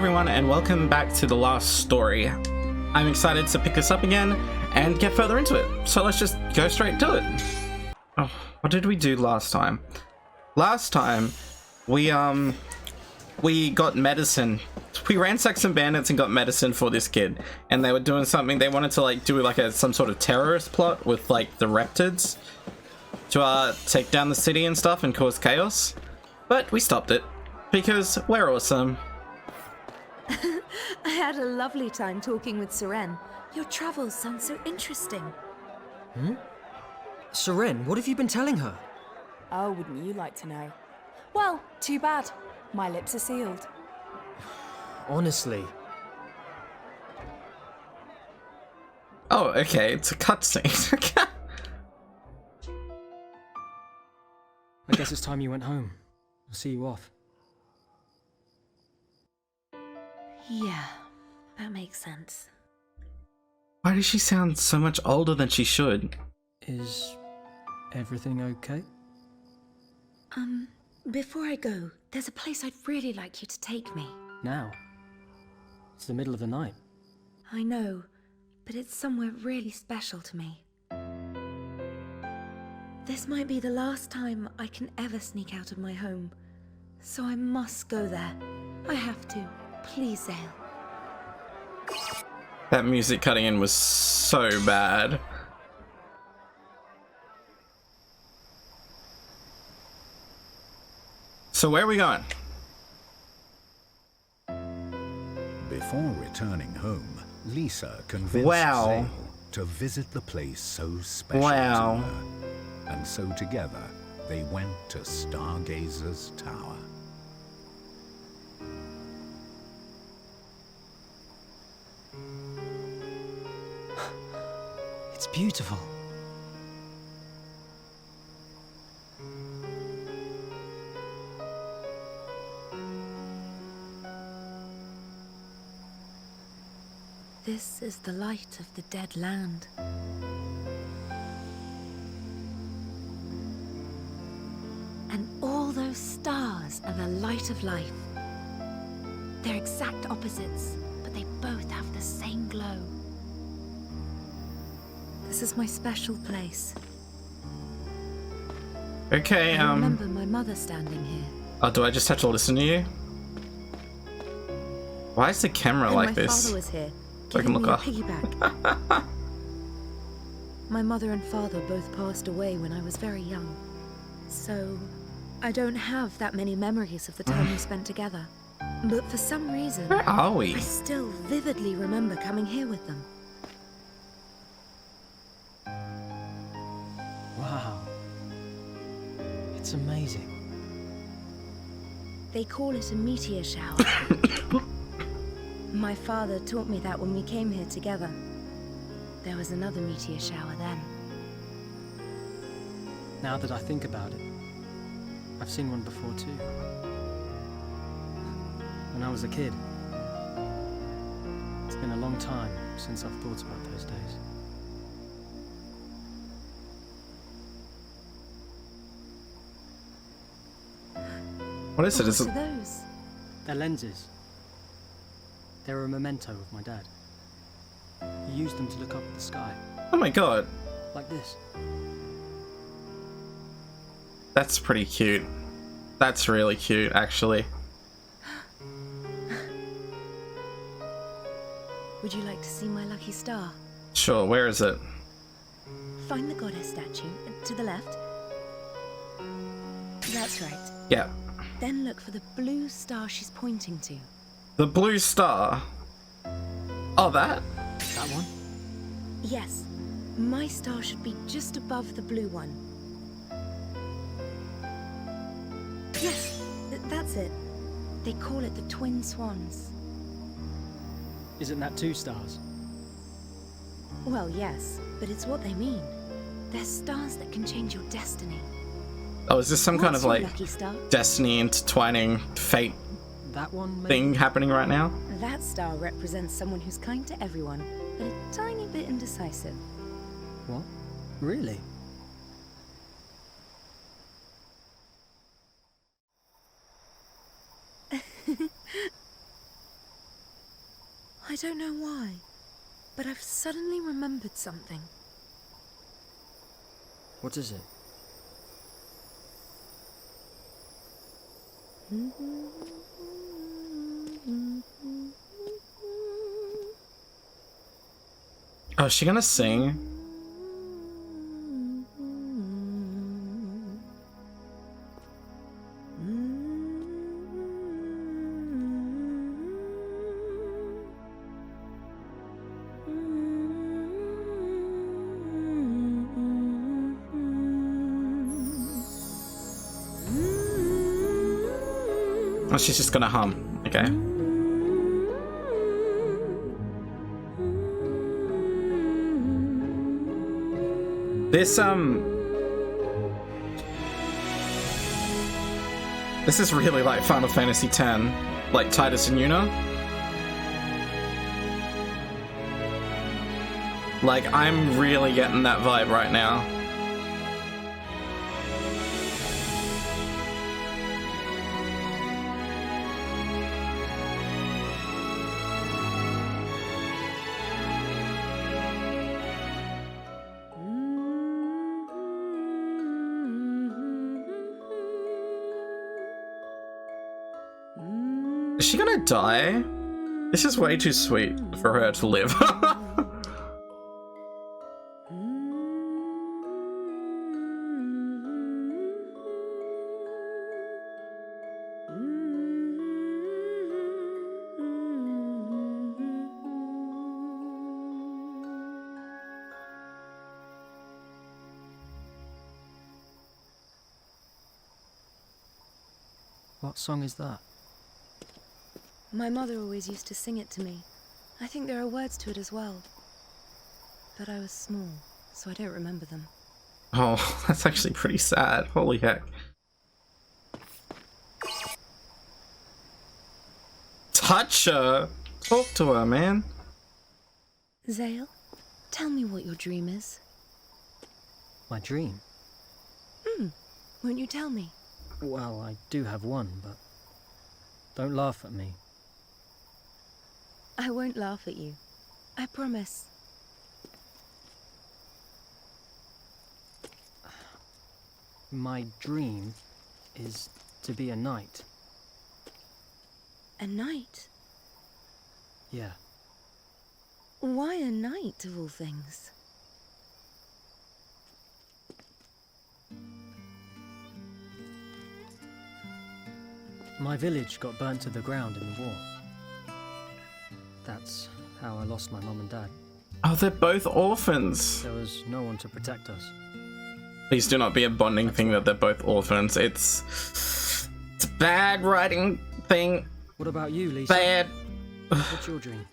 everyone, and welcome back to the last story. I'm excited to pick this up again and get further into it, so let's just go straight to it. Oh, what did we do last time? Last time, we got medicine. We ransacked some bandits and got medicine for this kid, and they were doing something. They wanted to like do like some sort of terrorist plot with like the reptids to take down the city and stuff and cause chaos, but we stopped it because we're awesome. I had a lovely time talking with Seren. Your travels sound so interesting. Seren, what have you been telling her? Oh, wouldn't you like to know? Well, too bad. My lips are sealed. Honestly. Oh, okay, it's a cutscene. I guess it's time you went home. I'll see you off. Yeah, that makes sense. Why does she sound so much older than she should? Is everything okay? Before I go, there's a place I'd really like you to take me. Now? It's the middle of the night. I know, but it's somewhere really special to me. This might be the last time I can ever sneak out of my home, so I must go there. I have to. Please, Zale. That music cutting in was so bad. So where are we going? Before returning home, Lisa convinced Wow. Zale to visit the place so special Wow. to her. And so together, they went to Stargazer's Tower. It's beautiful. This is the light of the dead land. And all those stars are the light of life. They're exact opposites, but they both have the same glow. This is my special place. Okay, I remember my mother standing here. Oh, do I just have to listen to you? Why is the camera And like my this? father was here, So I can giving me look a up. piggyback. My mother and father both passed away when I was very young. So, I don't have that many memories of the time we spent together. But for some reason, Where are we? I still vividly remember coming here with them. Wow. It's amazing. They call it a meteor shower. My father taught me that when we came here together. There was another meteor shower then. Now that I think about it, I've seen one before too. When I was a kid. It's been a long time since I've thought about those days. What is it? Is What it? are those? They're lenses. They're a memento of my dad. He used them to look up at the sky, Oh my god, like this. that's pretty cute. That's really cute, actually. Would you like to see my lucky star? Sure, where is it? Find the goddess statue to the left. That's right. Yeah. Then look for the blue star she's pointing to. The blue star. Oh, that? That one? Yes, my star should be just above the blue one. Yes, that's it. They call it the twin swans. Isn't that 2 stars? Well, yes, but it's what they mean. They're stars that can change your destiny. Oh, is this some kind What's of your like lucky star? destiny intertwining fate That one, maybe? thing happening right now? That star represents someone who's kind to everyone, but a tiny bit indecisive. What? Really? I don't know why, but I've suddenly remembered something. What is it? Oh, is she gonna sing? Oh, she's just gonna hum. Okay. This is really like Final Fantasy X, like Titus and Yuna. Like, I'm really getting that vibe right now. Is she gonna die? This is way too sweet for her to live. What song is that? My mother always used to sing it to me. I think there are words to it as well. But I was small, so I don't remember them. Oh, that's actually pretty sad. Holy heck. Touch her! Talk to her, man. Zale, tell me what your dream is. My dream? Won't you tell me? Well, I do have one, but don't laugh at me. I won't laugh at you. I promise. My dream is to be a knight. A knight? Yeah. Why a knight, of all things? My village got burnt to the ground in the war. That's how I lost my mum and dad. Oh, they're both orphans. There was no one to protect us. Please do not be a bonding thing that they're both orphans. It's a bad writing thing. What about you, Lisa? Bad. What's your dream?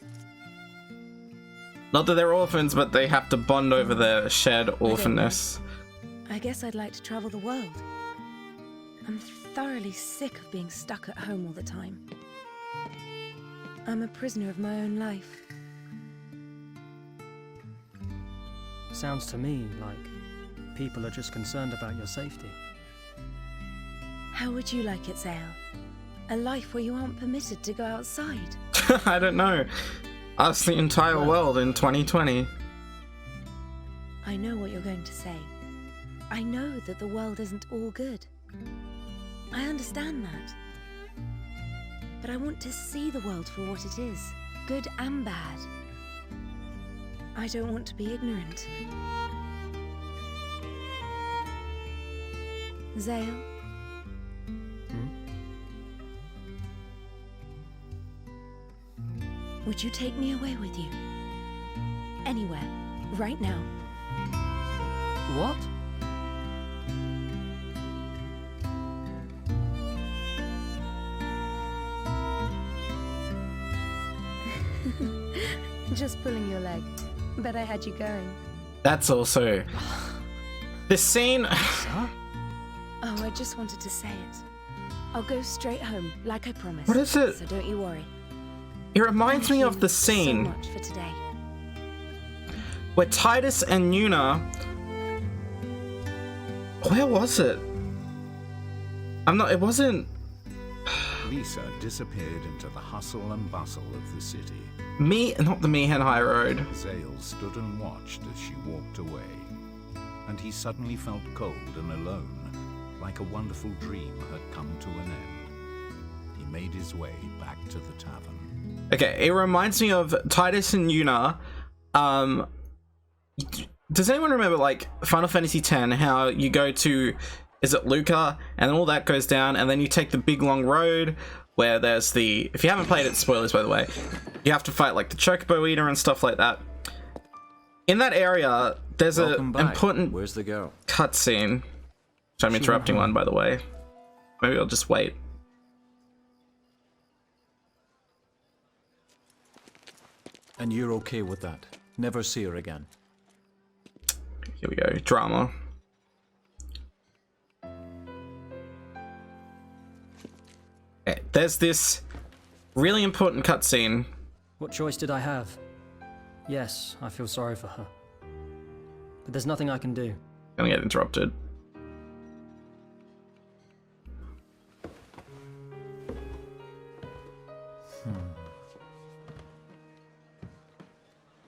Not that they're orphans, but they have to bond over their shared orphanness. I guess I'd like to travel the world. I'm thoroughly sick of being stuck at home all the time. I'm a prisoner of my own life. Sounds to me like people are just concerned about your safety. How would you like it, Zale? A life where you aren't permitted to go outside? I don't know. Ask the entire world in 2020. I know what you're going to say. I know that the world isn't all good. I understand that. But I want to see the world for what it is, good and bad. I don't want to be ignorant. Zale? Would you take me away with you? Anywhere, right now. What? Just pulling your leg. Bet I had you going. That's also... This scene... Huh? Oh, I just wanted to say it. I'll go straight home, like I promised. What is it? So don't you worry. It reminds me of the scene So much for today. where Titus and Yuna... Where was it? It wasn't... Lisa disappeared into the hustle and bustle of the city. Not the Meehan High Road. Zale stood and watched as she walked away, and he suddenly felt cold and alone, like a wonderful dream had come to an end. He made his way back to the tavern. Okay, it reminds me of Titus and Yuna. Does anyone remember, like, Final Fantasy X, how you go to, is it Luca, and then all that goes down, and then you take the big long road where there's the, if you haven't played it, spoilers by the way, you have to fight like the Chocobo Eater and stuff like that. In that area, there's an important Where's the girl? cutscene. So I'm interrupting one, by the way. Maybe I'll just wait. And you're okay with that? Never see her again? Here we go, drama. Okay, there's this really important cutscene. What choice did I have? Yes, I feel sorry for her. But there's nothing I can do. Gonna get interrupted.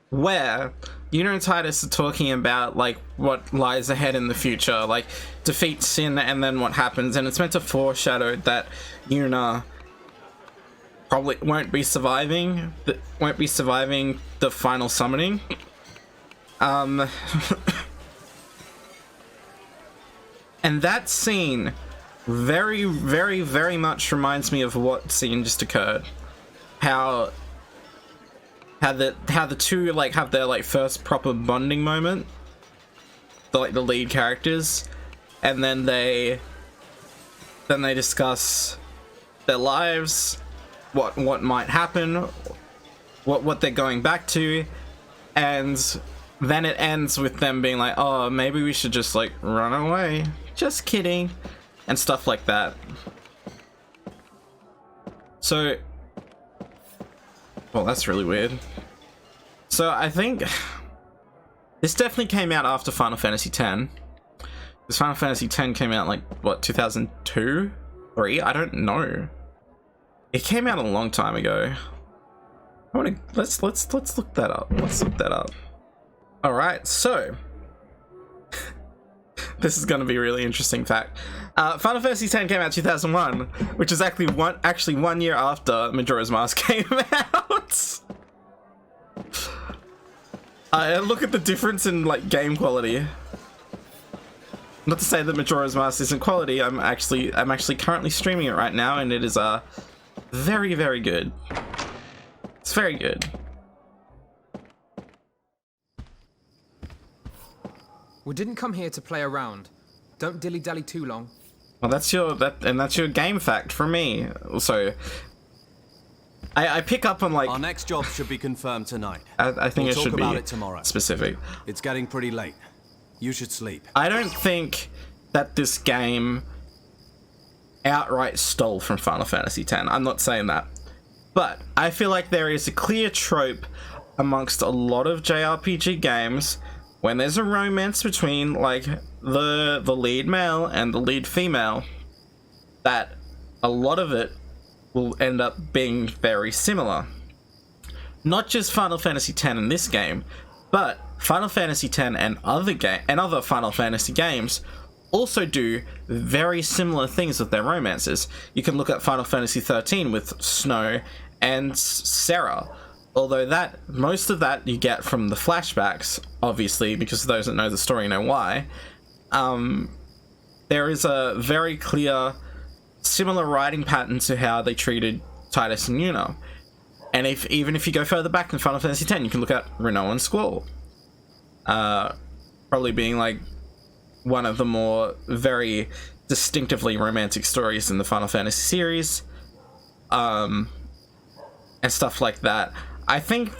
Where Yuna and Titus are talking about like what lies ahead in the future, like defeat Sin and then what happens, and it's meant to foreshadow that Yuna probably won't be surviving the final summoning. And that scene very, very, very much reminds me of what scene just occurred. How the two like have their like first proper bonding moment, the lead characters, and then they discuss their lives, what might happen, what they're going back to, and then it ends with them being like, oh, maybe we should just like run away, just kidding, and stuff like that. So, well, that's really weird. So I think this definitely came out after Final Fantasy X. This Final Fantasy X came out like what, 2002, 3? I don't know. It came out a long time ago. I want to let's look that up. Let's look that up. All right, so this is going to be a really interesting fact. Final Fantasy X came out 2001, which is actually 1 year after Majora's Mask came out. Look at the difference in like game quality. Not to say that Majora's Mask isn't quality. I'm actually currently streaming it right now, and it is very, very good. It's very good. We didn't come here to play around. Don't dilly-dally too long. Well, that's your game fact for me. So I pick up on like our next job should be confirmed tonight. I think we'll it should talk be about it tomorrow. Specific. It's getting pretty late. You should sleep. I don't think that this game outright stole from Final Fantasy X. I'm not saying that. But I feel like there is a clear trope amongst a lot of JRPG games when there's a romance between like the lead male and the lead female, that a lot of it will end up being very similar. Not just Final Fantasy X in this game, but Final Fantasy X and other Final Fantasy games also do very similar things with their romances. You can look at Final Fantasy XIII with Snow and Sarah, although most of that you get from the flashbacks, obviously, because those that know the story know why. There is a very clear similar writing pattern to how they treated Titus and Yuna. And even if you go further back in Final Fantasy X, you can look at Renault and Squall. Probably being like one of the more very distinctively romantic stories in the Final Fantasy series. And stuff like that. I think...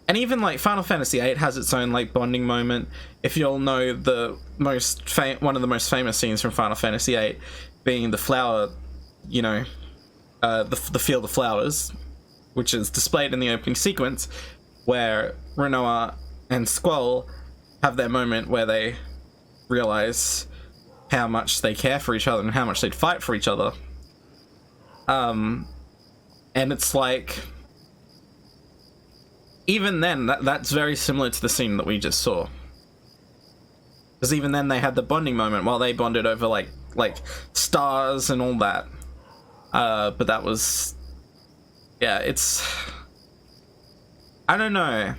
And even like Final Fantasy VIII has its own like bonding moment. If you'll know one of the most famous scenes from Final Fantasy VIII being the flower, you know, the field of flowers, which is displayed in the opening sequence, where Rinoa and Squall have their moment where they realize how much they care for each other and how much they'd fight for each other. And it's like, even then, that's very similar to the scene that we just saw. Because even then they had the bonding moment while they bonded over like stars and all that. But that was, yeah, it's, I don't know.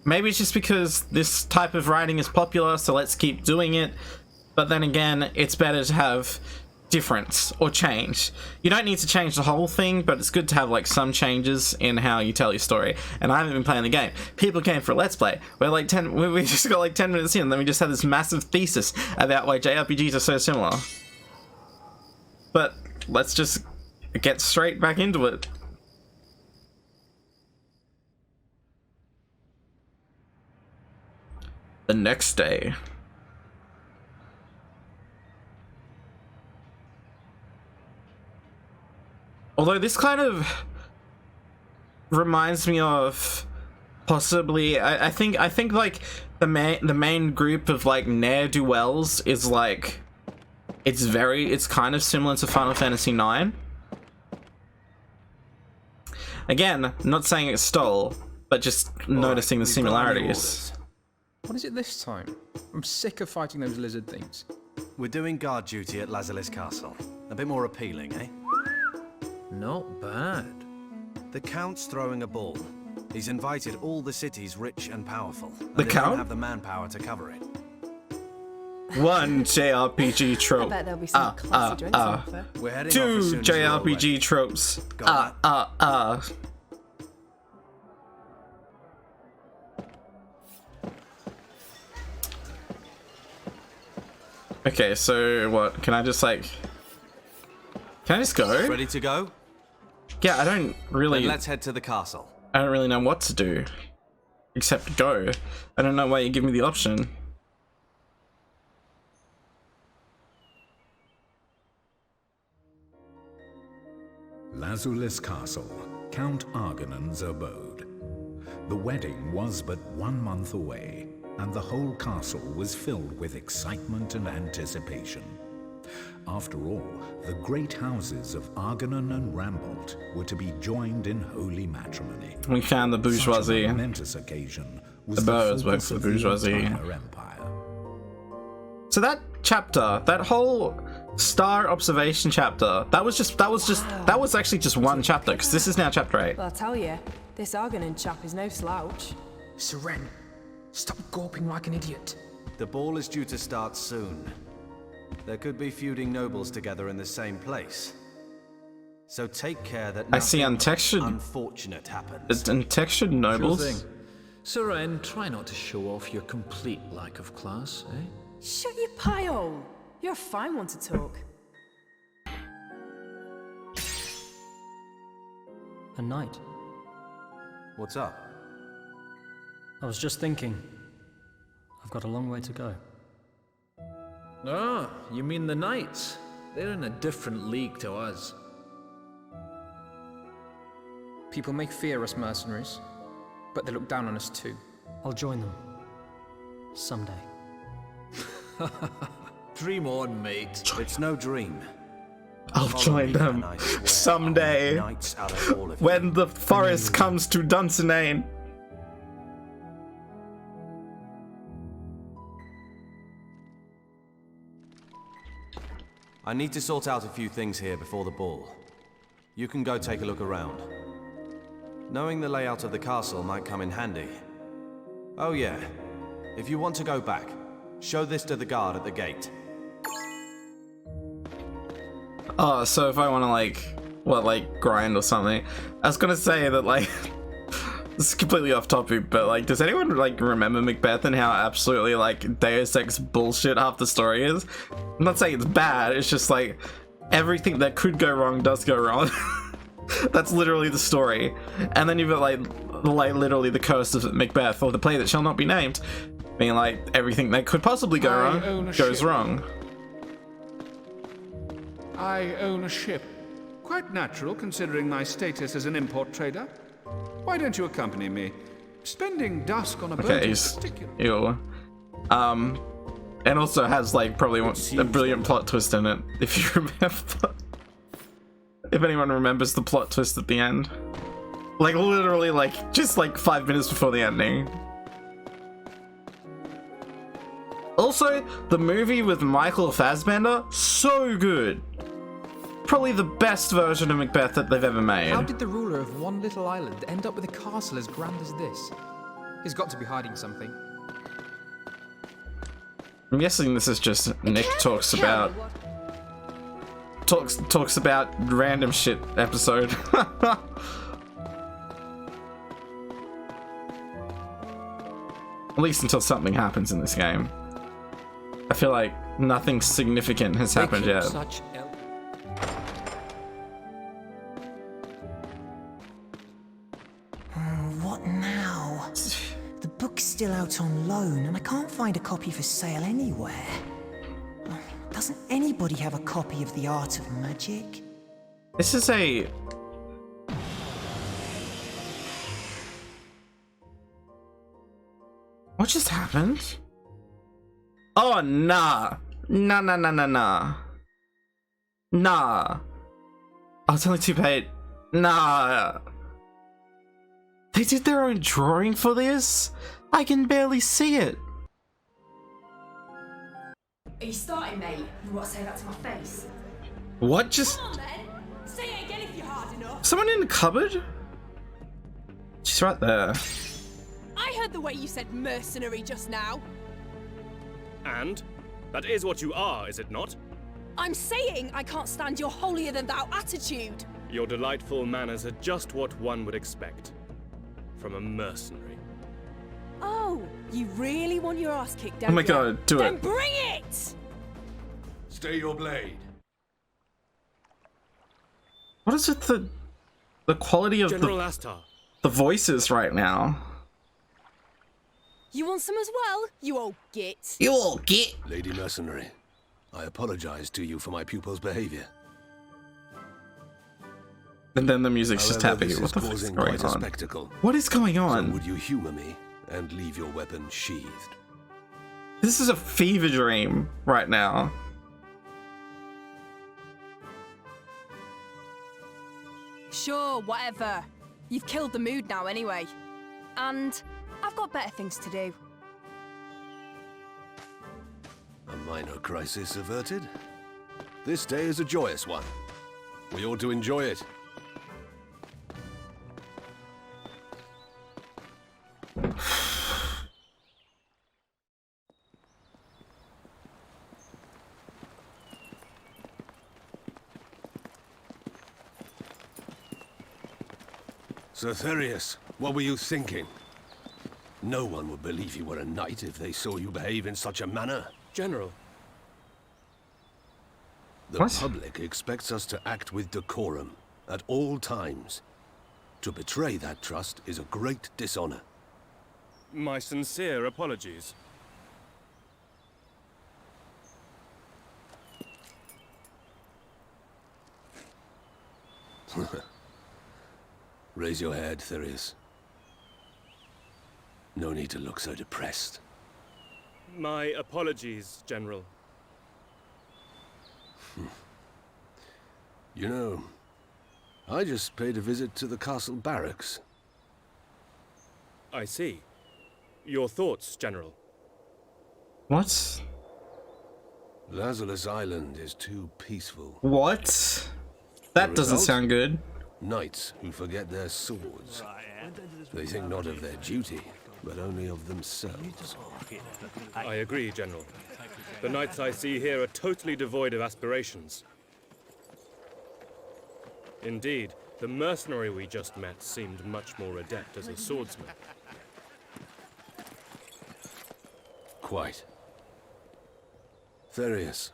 Maybe it's just because this type of writing is popular, so let's keep doing it. But then again, it's better to have difference or change. You don't need to change the whole thing, but it's good to have like some changes in how you tell your story. And I haven't been playing the game. People came for a let's play. We just got like 10 minutes in, and then we just had this massive thesis about why JRPGs are so similar. But let's just get straight back into it. The next day. Although this kind of reminds me of possibly, I think like the main group of like ne'er-do-wells is like, it's kind of similar to Final Fantasy IX. Again, not saying it stole, but just noticing the similarities. What is it this time? I'm sick of fighting those lizard things. We're doing guard duty at Lazulis Castle. A bit more appealing, eh? Not bad. The Count's throwing a ball. He's invited all the cities rich and powerful. And The they Count? don't have the manpower to cover it. One JRPG I trope. bet there'll be some classy drinks on offer. We're heading off as Two soon as we're all JRPG ready. tropes. Got that? Okay, so what? Can I just like... Can I just go? Ready to go? Yeah, I don't Then really... let's head to the castle. I don't really know what to do. Except go. I don't know why you give me the option. Lazulis Castle, Count Arganon's abode. The wedding was but 1 month away, and the whole castle was filled with excitement and anticipation. After all, the great houses of Arganon and Rambalt were to be joined in holy matrimony. We found the bourgeoisie. Such a momentous occasion was The birds work focus for the of the bourgeoisie. entire empire. So that chapter, that whole star observation chapter, that was actually just one chapter, because this is now chapter 8. Well, I'll tell you, this Argonin chap is no slouch. Seren, stop gawping like an idiot. The ball is due to start soon. There could be feuding nobles together in the same place. So take care that I see nothing untextured- unfortunate happens. It's untextured nobles. Sure thing. Seren, try not to show off your complete lack of class, eh? Shut your pie hole. You're a fine one to talk. A knight. What's up? I was just thinking. I've got a long way to go. Ah, you mean the knights? They're in a different league to us. People may fear us mercenaries, but they look down on us too. I'll join them. Someday. Dream on, mate. It's no dream. I'll Follow join me, them and I swear I'll someday, make knights out of all of you. when the forest comes to Dunsinane. I need to sort out a few things here before the ball. You can go take a look around. Knowing the layout of the castle might come in handy. Oh yeah, if you want to go back, show this to the guard at the gate. Oh, so if I want to like grind or something. I was gonna say that like, this is completely off topic, but like, does anyone like remember Macbeth and how absolutely like Deus Ex bullshit half the story is? I'm not saying it's bad, it's just like, everything that could go wrong does go wrong. That's literally the story. And then you've got like literally the curse of Macbeth, or the play that shall not be named, being like, everything that could possibly go wrong goes wrong. I own a ship. Quite natural, considering my status as an import trader. Why don't you accompany me? Spending dusk on a boat Okay, is particular. ew. And also has like probably a brilliant plot twist in it, if you remember. If anyone remembers the plot twist at the end. Like literally like just like 5 minutes before the ending. Also, the movie with Michael Fassbender, so good. Probably the best version of Macbeth that they've ever made. How did the ruler of one little island end up with a castle as grand as this? He's got to be hiding something. I'm guessing this is just Nick talks about random shit episode. At least until something happens in this game. I feel like nothing significant has happened yet. What now? The book's still out on loan, and I can't find a copy for sale anywhere. Doesn't anybody have a copy of The Art of Magic? This is a... What just happened? Oh, nah. Nah. Nah. Oh, it's only 2 paid. Nah. They did their own drawing for this? I can barely see it. Are you starting, mate? You want to say that to my face? What just... Come on, then. Say it again if you're hard enough. Someone in the cupboard? She's right there. I heard the way you said mercenary just now. And? That is what you are, is it not? I'm saying I can't stand your holier-than-thou attitude. Your delightful manners are just what one would expect from a mercenary. Oh, you really want your ass kicked, don't Oh my you? god, do Then it. bring it! Stay your blade. What is it, the quality of General Astar. the voices right now? You want some as well, you old git? You old git! Lady Mercenary, I apologize to you for my pupil's behavior. And then the music's just However, happy. this What is the fuck is causing going quite a on? spectacle. What is going on? So would you humor me and leave your weapon sheathed? This is a fever dream right now. Sure, whatever. You've killed the mood now anyway. And I've got better things to do. A minor crisis averted? This day is a joyous one. We ought to enjoy it. Sir Therius, what were you thinking? No one would believe you were a knight if they saw you behave in such a manner. General. The What? public expects us to act with decorum at all times. To betray that trust is a great dishonor. My sincere apologies. Raise your head, Therius. No need to look so depressed. My apologies, General. You know, I just paid a visit to the castle barracks. I see. Your thoughts, General? What? Lazarus Island is too peaceful. What? That doesn't result? sound good. Knights who forget their swords. They think not of their duty, but only of themselves. I agree, General. The knights I see here are totally devoid of aspirations. Indeed, the mercenary we just met seemed much more adept as a swordsman. Quite. Therius,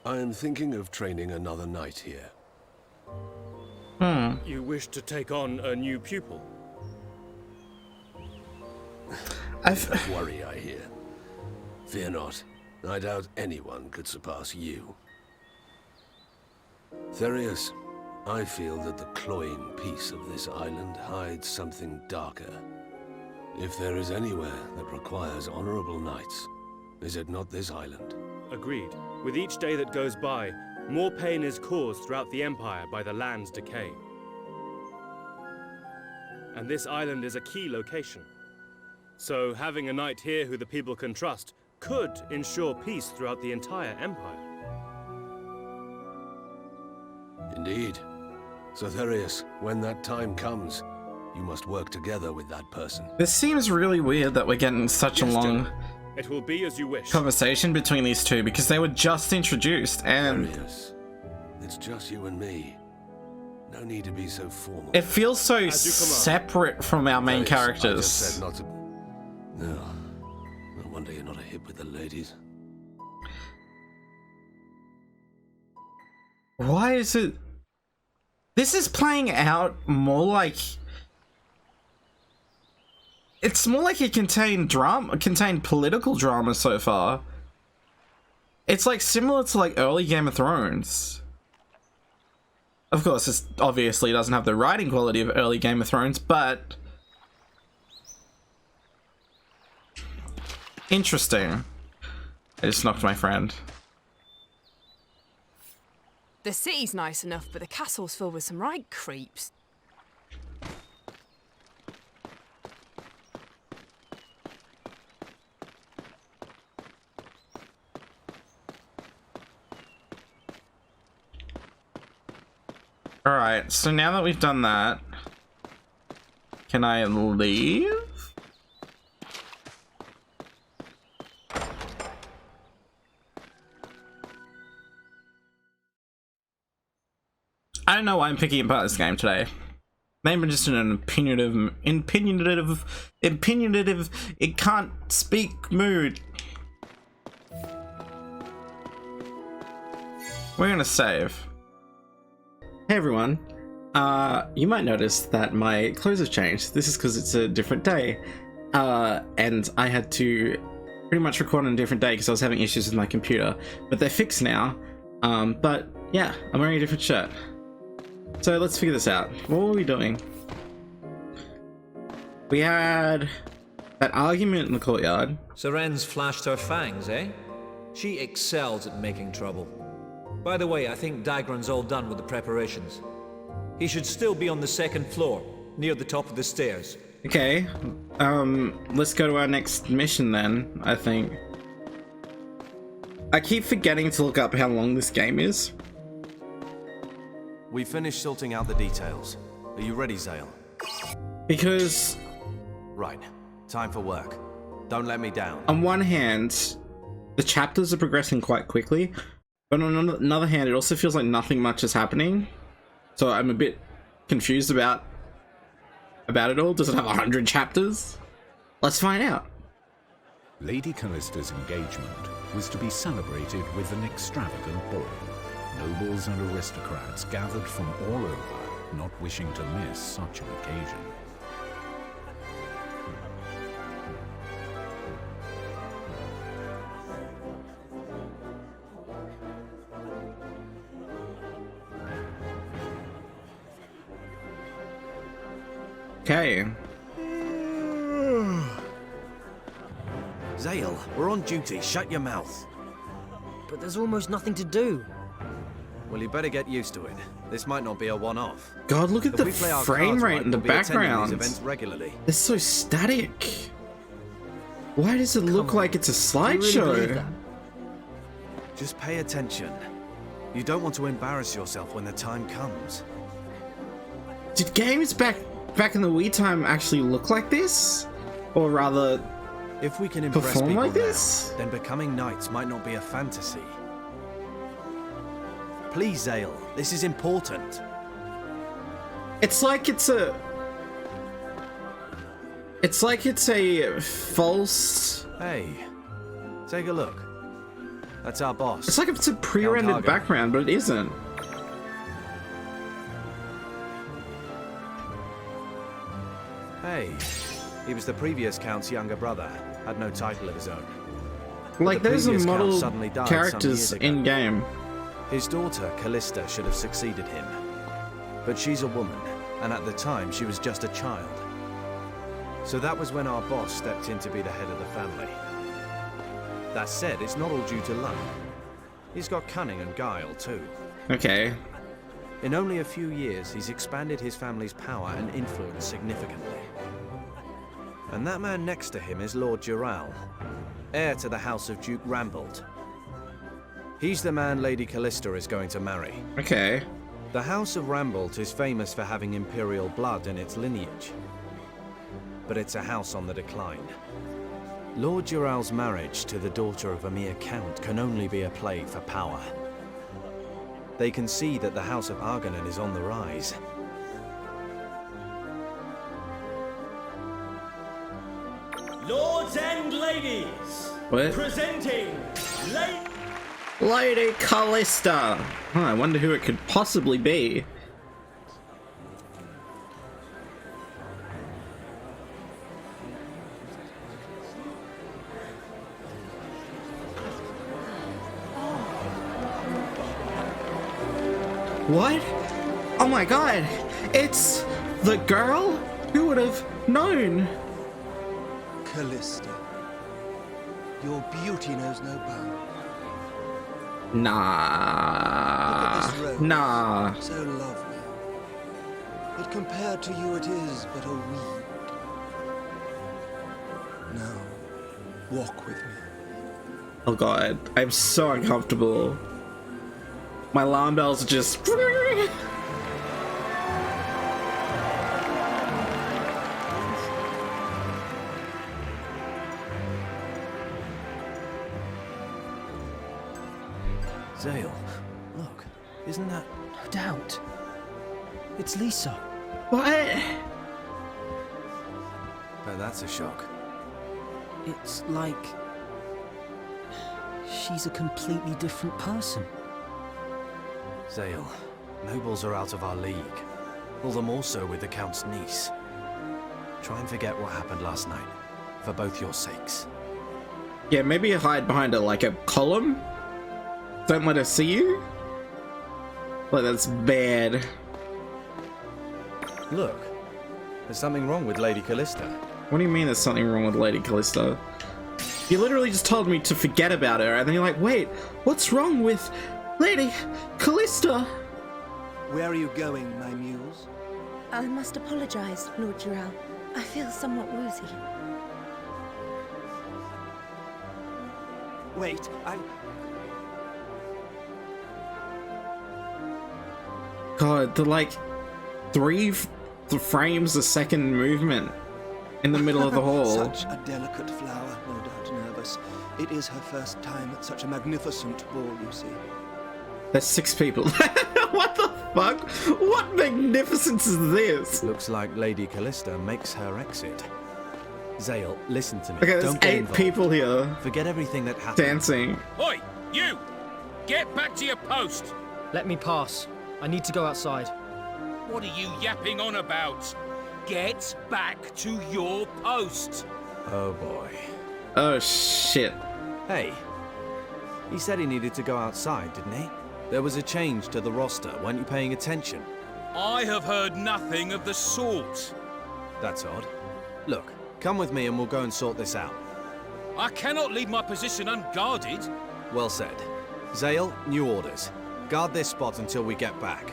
I am thinking of training another knight here. You wish to take on a new pupil? Don't worry, I hear. Fear not. I doubt anyone could surpass you. Therius, I feel that the cloying peace of this island hides something darker. If there is anywhere that requires honorable knights, is it not this island? Agreed. With each day that goes by, more pain is caused throughout the Empire by the land's decay. And this island is a key location. So having a knight here who the people can trust could ensure peace throughout the entire Empire. Indeed. Sotherius, when that time comes, you must work together with that person. This seems really weird that we're getting such a long It will be as you wish. conversation between these two because they were just introduced and Sotherius, it's just you and me. No need to be so formal. it feels so separate from our main Sotherius, I characters. just said not to... No. No wonder you're not a hit with the ladies. Why is it... This is playing out more like... It's more like it contained political drama so far. It's like similar to like early Game of Thrones. Of course, this obviously doesn't have the writing quality of early Game of Thrones, but... Interesting. I just knocked my friend. The city's nice enough, but the castle's filled with some right creeps. Alright, so now that we've done that, can I leave? I don't know why I'm picking apart this game today. Maybe I'm just in an opinionative, it can't speak mood. We're gonna save. Hey everyone, you might notice that my clothes have changed. This is because it's a different day, and I had to pretty much record on a different day because I was having issues with my computer, but they're fixed now. But yeah, I'm wearing a different shirt. So let's figure this out. What were we doing? We had that argument in the courtyard. Seren's flashed her fangs, eh? She excels at making trouble. By the way, I think Dagran's all done with the preparations. He should still be on the second floor, near the top of the stairs. Okay, let's go to our next mission then, I think. I keep forgetting to look up how long this game is. We finished sorting out the details. Are you ready, Zale? Because... Right. Time for work. Don't let me down. On one hand, the chapters are progressing quite quickly, but on another hand, it also feels like nothing much is happening. So I'm a bit confused about it all. Does it have 100 chapters? Let's find out. Lady Callista's engagement was to be celebrated with an extravagant ball. Nobles and aristocrats gathered from all over, not wishing to miss such an occasion. Okay. Zale, we're on duty. Shut your mouth. But there's almost nothing to do. Well, you better get used to it. This might not be a one-off. God, look at If the we play our frame cards rate right, in the we'll be attending background. these events regularly. It's so static. Why does it look like it's a slideshow? Just pay attention. You don't want to embarrass yourself when the time comes. Did games back in the Wii time actually look like this? Or rather, if we can impress perform people like this? now, then becoming knights might not be a fantasy. Please, Zale, this is important. It's like it's a false... Hey, take a look. That's our boss. It's like it's a pre-rendered background, but it isn't. Hey, he was the previous Count's younger brother. Had no title of his own. Like, The those are previous Count model suddenly died some characters years ago. in-game. His daughter, Callista, should have succeeded him. But she's a woman, and at the time she was just a child. So that was when our boss stepped in to be the head of the family. That said, it's not all due to luck. He's got cunning and guile, too. Okay. In only a few years, he's expanded his family's power and influence significantly. And that man next to him is Lord Dural, heir to the House of Duke Rambold. He's the man Lady Callista is going to marry. Okay. The House of Rambold is famous for having imperial blood in its lineage. But it's a house on the decline. Lord Dural's marriage to the daughter of a mere count can only be a play for power. They can see that the House of Argonin is on the rise. Lords and ladies, What? presenting Lady Callista! Huh, I wonder who it could possibly be. What? Oh my god! It's the girl? Who would have known? Callista, your beauty knows no bounds. Nah. Look at this rose, Nah. so lovely. But compared to you, it is but a weed. Now, walk with me. Oh god, I'm so uncomfortable. My alarm bells are just... Zale, look, isn't that... No doubt. It's Lisa. What? Oh, that's a shock. It's like... she's a completely different person. Zale, nobles are out of our league. All the more so with the Count's niece. Try and forget what happened last night, for both your sakes. Yeah, maybe hide behind like a column? Don't let her see you? Like, that's bad. Look, there's something wrong with Lady Callista. What do you mean there's something wrong with Lady Callista? You literally just told me to forget about her, and then you're like, wait, what's wrong with Lady Callista? Where are you going, my muse? I must apologize, Lord Dural. I feel somewhat woozy. Wait, God, the like the frames a second movement in the middle of the hall. Such a delicate flower, no doubt nervous. It is her first time at such a magnificent ball, you see. There's 6 people. What the fuck? What magnificence is this? Looks like Lady Callista makes her exit. Zale, listen to me. Okay, there's Don't get 8 involved. people here. Forget everything that happened. Dancing. Oi, you! Get back to your post! Let me pass. I need to go outside. What are you yapping on about? Get back to your post! Oh boy. Oh shit. Hey, he said he needed to go outside, didn't he? There was a change to the roster. Weren't you paying attention? I have heard nothing of the sort. That's odd. Look, come with me and we'll go and sort this out. I cannot leave my position unguarded. Well said. Zale, new orders. Guard this spot until we get back.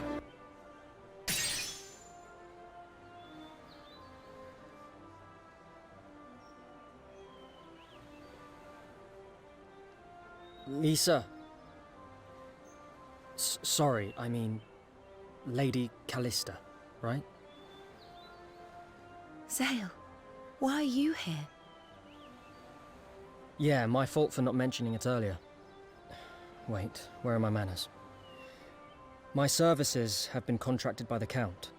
Lisa. Sorry, I mean... Lady Callista, right? Zale, why are you here? Yeah, my fault for not mentioning it earlier. Wait, where are my manners? My services have been contracted by the Count.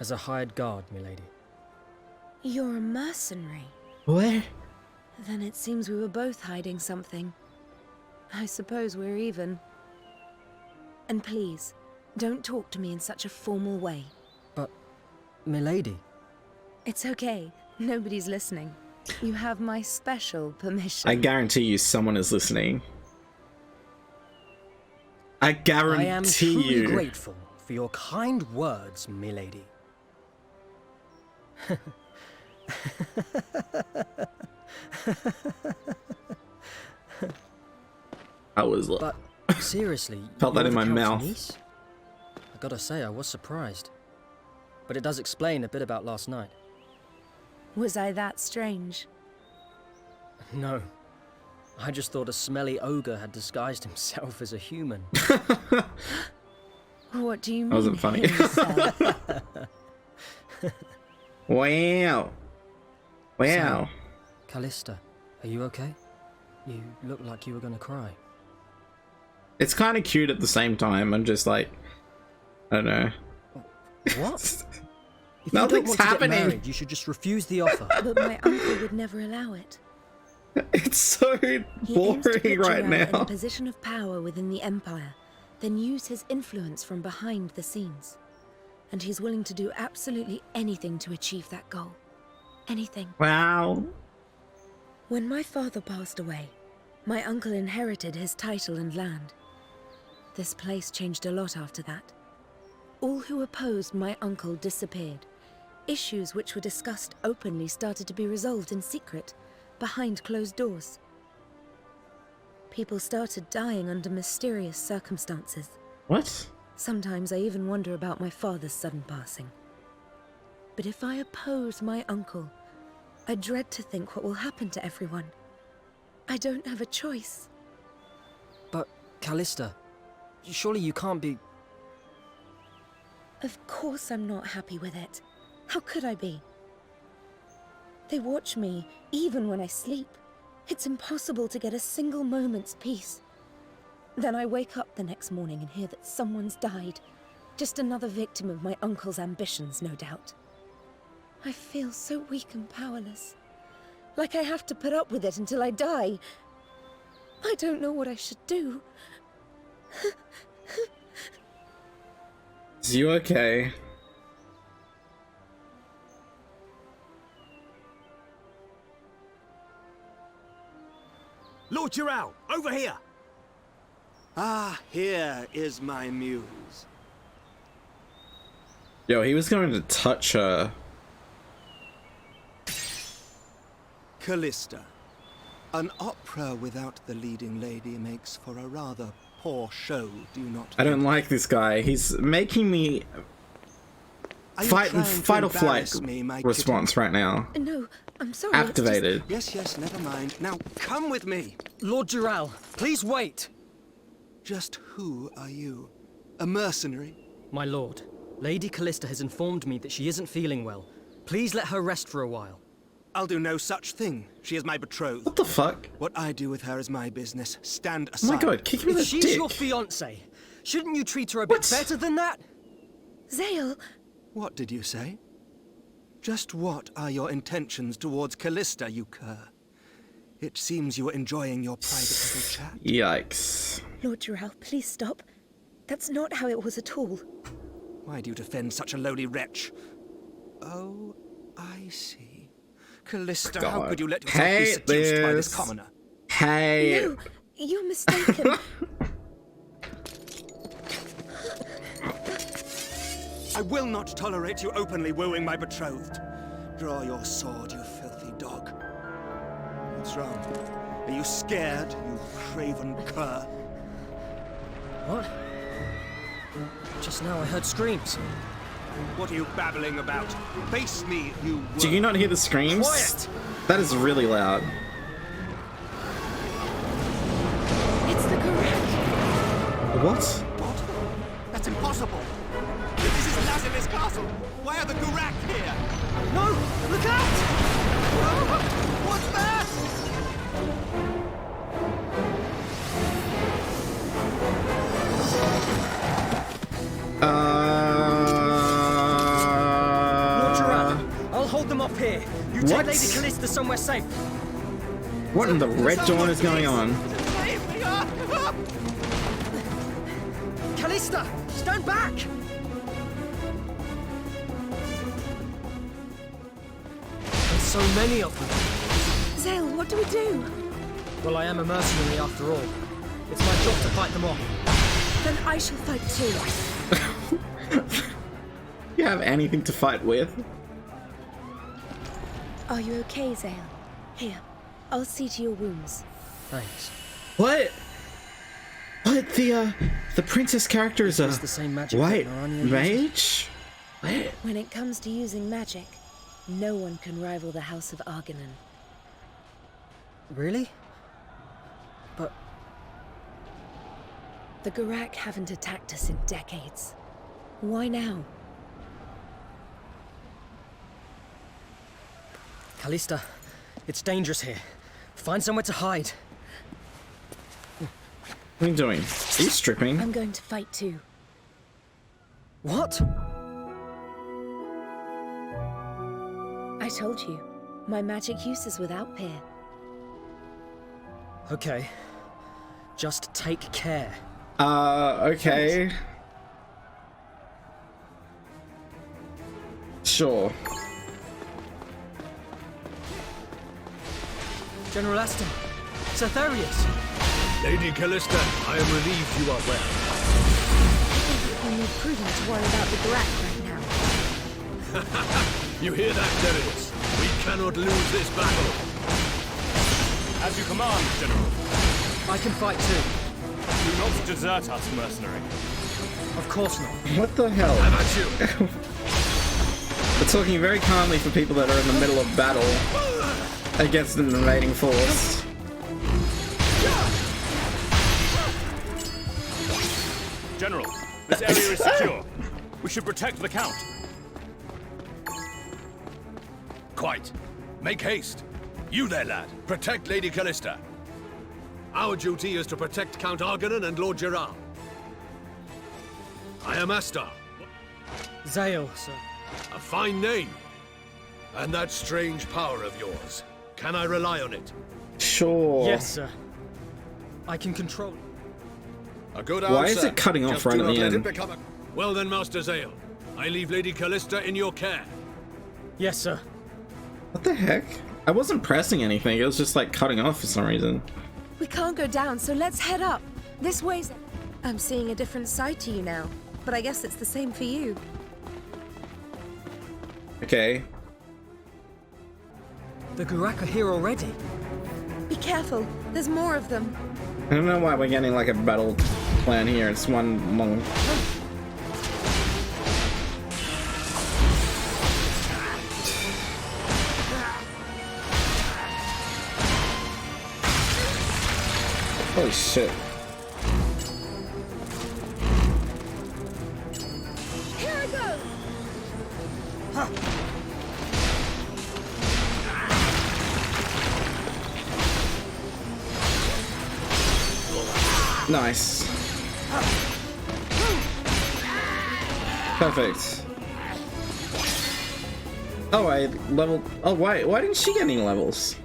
As a hired guard, milady. You're a mercenary. What? Then it seems we were both hiding something. I suppose we're even. And please, don't talk to me in such a formal way. But, milady... It's okay. Nobody's listening. You have my special permission. I guarantee you someone is listening. I guarantee I am truly grateful for your kind words, milady. I was But seriously, felt that you're in the my Count's mouth. niece? I gotta say, I was surprised. But it does explain a bit about last night. Was I that strange? No. I just thought a smelly ogre had disguised himself as a human. What do you mean? That wasn't funny. Wow. Wow. So, Callista, are you okay? You look like you were gonna cry. It's kind of cute at the same time. I'm just like, I don't know. What? If Nothing's you don't want to happening. get married, you should just refuse the offer. But my uncle would never allow it. It's so He aims to boring put right Jarrell in a now. position of power within the Empire, then use his influence from behind the scenes. And he's willing to do absolutely anything to achieve that goal. Anything. Wow. When my father passed away, my uncle inherited his title and land. This place changed a lot after that. All who opposed my uncle disappeared. Issues which were discussed openly started to be resolved in secret, behind closed doors. People started dying under mysterious circumstances. What? Sometimes I even wonder about my father's sudden passing. But if I oppose my uncle, I dread to think what will happen to everyone. I don't have a choice. But, Callista, surely you can't be... Of course I'm not happy with it. How could I be? They watch me, even when I sleep. It's impossible to get a single moment's peace. Then I wake up the next morning and hear that someone's died. Just another victim of my uncle's ambitions, no doubt. I feel so weak and powerless. Like I have to put up with it until I die. I don't know what I should do. Is you okay? Lord Jarrell, over here! Ah, here is my muse. Yo, he was going to touch her. Callista. An opera without the leading lady makes for a rather poor show, do you not? I don't like this guy. He's making me fight or flight response right now. No, I'm sorry. Activated. Yes, never mind. Now, come with me. Lord Jarrell, please wait. Just who are you? A mercenary? My lord, Lady Callista has informed me that she isn't feeling well. Please let her rest for a while. I'll do no such thing. She is my betrothed. What the fuck? What I do with her is my business. Stand Oh aside. my god, kick him in the If she's dick. your fiancée, shouldn't you treat her a bit better than that? Zale! What did you say? Just what are your intentions towards Callista, you cur? It seems you are enjoying your private little chat. Yikes. Lord Jarrell, please stop. That's not how it was at all. Why do you defend such a lowly wretch? Oh, I see. Callista, how God. could you let yourself be Hate seduced by this this. commoner? Hey. No, you're mistaken. I will not tolerate you openly wooing my betrothed. Draw your sword, you filthy dog. What's wrong? Are you scared, you craven cur? What? Just now I heard screams. What are you babbling about? Face me, you Do you not hear the screams? Quiet! That is really loud. It's the Garak. What? What? That's impossible. This is Lazarus Castle. Why are the Garak here? No! Look out! What's that? Lord Jarrell, I'll hold them off here. You take What? Lady Callista somewhere safe. What in the red dawn is going on? Callista, stand back! There's so many of them. Zale, what do we do? Well, I am a mercenary after all. It's my job to fight them off. Then I shall fight too. You have anything to fight with? Are you okay, Zale? Here, I'll see to your wounds. Thanks. What? What? The princess character is a the same magic white that Narania mage? What? When it comes to using magic, no one can rival the House of Argonan. Really? But... The Gurak haven't attacked us in decades. Why now? Callista, it's dangerous here. Find somewhere to hide. What are you doing? Are you stripping? I'm going to fight too. What? I told you. My magic use is without peer. Okay. Just take care. Okay. Sure. General Aston, Cythereus. Lady Callista, I am relieved you are well. I think it would be more prudent to worry about the Gurak right now. You hear that, Darius? We cannot lose this battle. As you command, General. I can fight too. Do not desert us, mercenary. Of course not. What the hell? How about you? We're talking very calmly for people that are in the middle of battle against an invading force. General, this area is secure. We should protect the Count. Quite. Make haste. You there, lad. Protect Lady Callista. Our duty is to protect Count Argonan and Lord Gerard. I am Astar. Zale, sir. A fine name. And that strange power of yours. Can I rely on it? Sure. Yes, sir. I can control it. A good Why answer. is it cutting off Just right do at not the let end? it become a... Well then, Master Zale. I leave Lady Callista in your care. Yes, sir. What the heck? I wasn't pressing anything, it was just like cutting off for some reason. We can't go down, so let's head up. This way's... I'm seeing a different side to you now, but I guess it's the same for you. Okay. The Gurak are here already. Be careful, there's more of them. I don't know why we're getting like a battle plan here, it's one long... Holy shit. Here I go! Nice. Perfect. Oh, I leveled... Oh, why didn't she get any levels?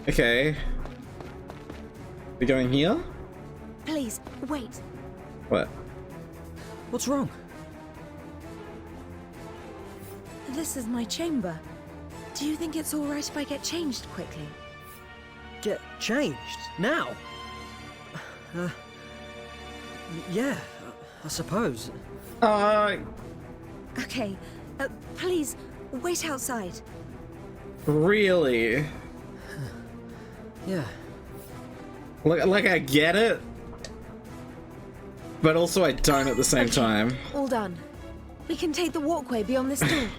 Okay. We going here? Please, wait. What? What's wrong? This is my chamber. Do you think it's alright if I get changed quickly? Get changed? Now? Yeah, I suppose. Okay, please, wait outside. Really? Yeah. Like I get it, but also I don't at the same time. All done. We can take the walkway beyond this door.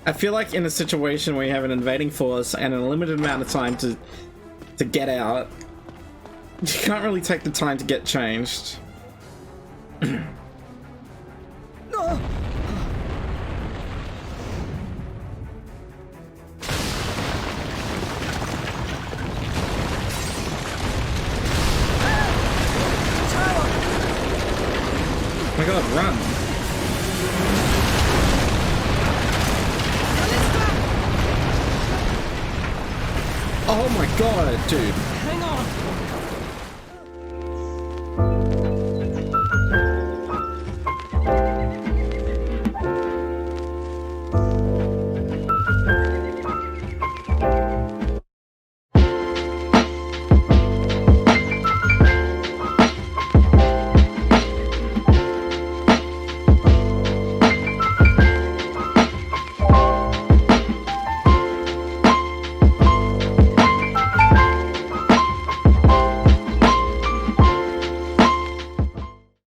I feel like in a situation where you have an invading force and a limited amount of time to get out, you can't really take the time to get changed. No! Oh my god, run! Oh my god, dude.